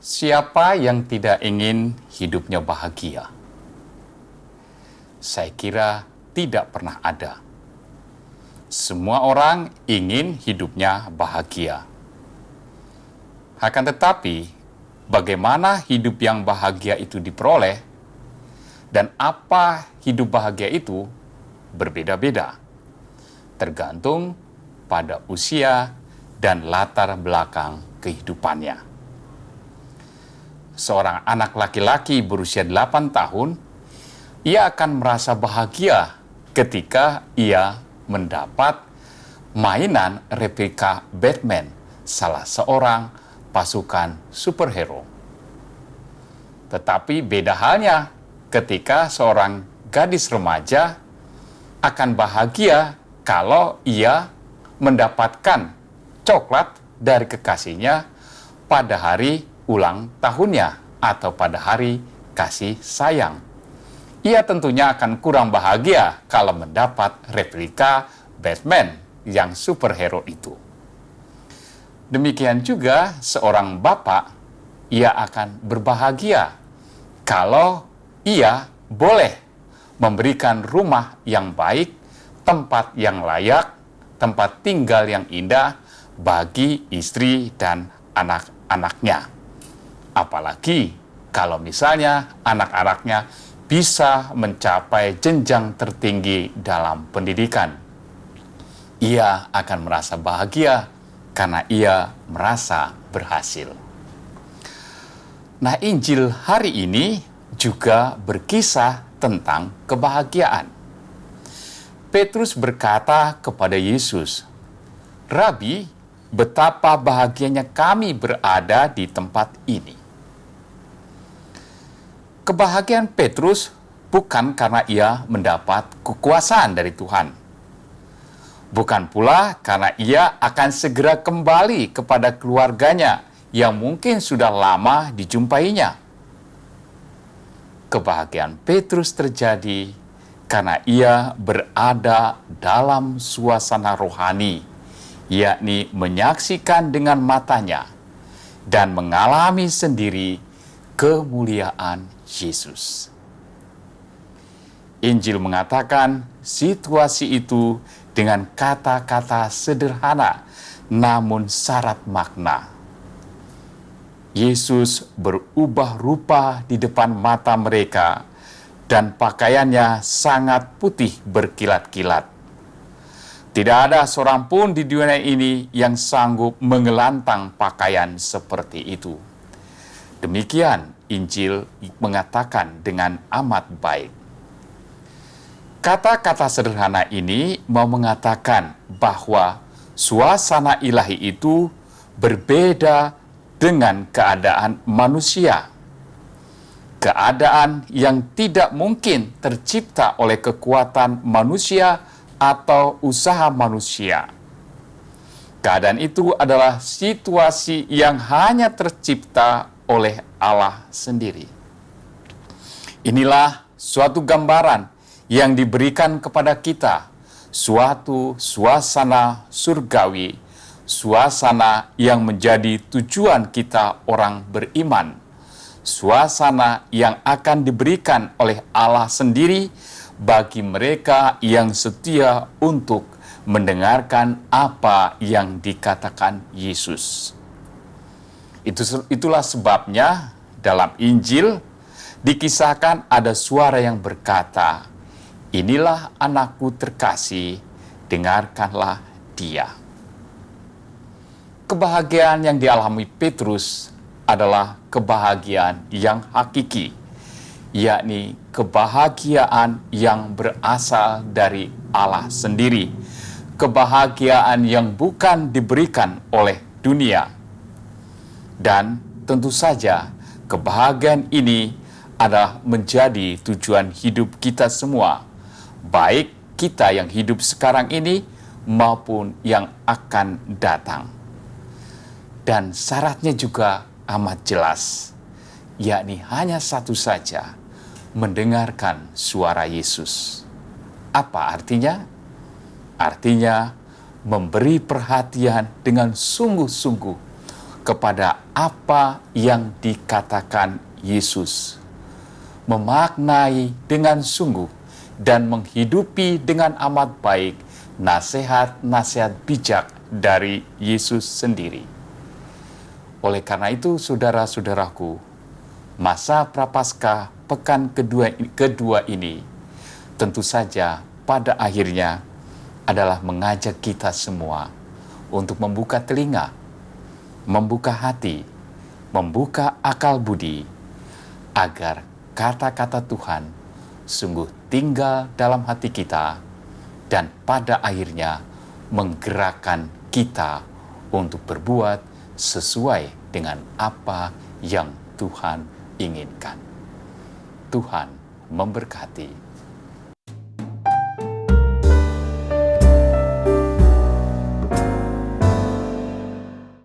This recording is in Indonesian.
Siapa yang tidak ingin hidupnya bahagia? Saya kira tidak pernah ada. Semua orang ingin hidupnya bahagia. Akan tetapi, bagaimana hidup yang bahagia itu diperoleh dan apa hidup bahagia itu berbeda-beda, tergantung pada usia dan latar belakang kehidupannya. Seorang anak laki-laki berusia 8 tahun, ia akan merasa bahagia ketika ia mendapat mainan replika Batman, salah seorang pasukan superhero. Tetapi beda halnya ketika seorang gadis remaja akan bahagia kalau ia mendapatkan coklat dari kekasihnya pada hari ulang tahunnya atau pada hari kasih sayang. Ia tentunya akan kurang bahagia kalau mendapat replika Batman yang superhero itu. Demikian juga seorang bapak, ia akan berbahagia kalau ia boleh memberikan rumah yang baik, tempat yang layak, tempat tinggal yang indah bagi istri dan anak-anaknya. Apalagi kalau misalnya anak-anaknya bisa mencapai jenjang tertinggi dalam pendidikan. Ia akan merasa bahagia karena ia merasa berhasil. Nah, Injil hari ini juga berkisah tentang kebahagiaan. Petrus berkata kepada Yesus, "Rabi, betapa bahagianya kami berada di tempat ini." Kebahagiaan Petrus bukan karena ia mendapat kekuasaan dari Tuhan. Bukan pula karena ia akan segera kembali kepada keluarganya yang mungkin sudah lama dijumpainya. Kebahagiaan Petrus terjadi karena ia berada dalam suasana rohani, yakni menyaksikan dengan matanya dan mengalami sendiri kemuliaan Yesus. Injil mengatakan situasi itu dengan kata-kata sederhana namun syarat makna. Yesus berubah rupa di depan mata mereka dan pakaiannya sangat putih berkilat-kilat. Tidak ada seorang pun di dunia ini yang sanggup mengelantang pakaian seperti itu. Demikian Injil mengatakan dengan amat baik. Kata-kata sederhana ini mau mengatakan bahwa suasana ilahi itu berbeda dengan keadaan manusia. Keadaan yang tidak mungkin tercipta oleh kekuatan manusia atau usaha manusia. Keadaan itu adalah situasi yang hanya tercipta oleh Allah sendiri. Inilah suatu gambaran yang diberikan kepada kita, suatu suasana surgawi, suasana yang menjadi tujuan kita orang beriman, suasana yang akan diberikan oleh Allah sendiri bagi mereka yang setia untuk mendengarkan apa yang dikatakan Yesus. Itulah sebabnya dalam Injil dikisahkan ada suara yang berkata, "Inilah anakku terkasih, dengarkanlah dia." Kebahagiaan yang dialami Petrus adalah kebahagiaan yang hakiki, yakni kebahagiaan yang berasal dari Allah sendiri, kebahagiaan yang bukan diberikan oleh dunia. Dan tentu saja kebahagiaan ini adalah menjadi tujuan hidup kita semua, baik kita yang hidup sekarang ini maupun yang akan datang. Dan syaratnya juga amat jelas, yakni hanya satu saja, mendengarkan suara Yesus. Apa artinya? Artinya memberi perhatian dengan sungguh-sungguh kepada apa yang dikatakan Yesus, memaknai dengan sungguh dan menghidupi dengan amat baik nasihat-nasihat bijak dari Yesus sendiri. Oleh karena itu, saudara-saudaraku, masa Prapaskah pekan kedua ini tentu saja pada akhirnya adalah mengajak kita semua untuk membuka telinga, membuka hati, membuka akal budi, agar kata-kata Tuhan sungguh tinggal dalam hati kita dan pada akhirnya menggerakkan kita untuk berbuat sesuai dengan apa yang Tuhan inginkan. Tuhan memberkati.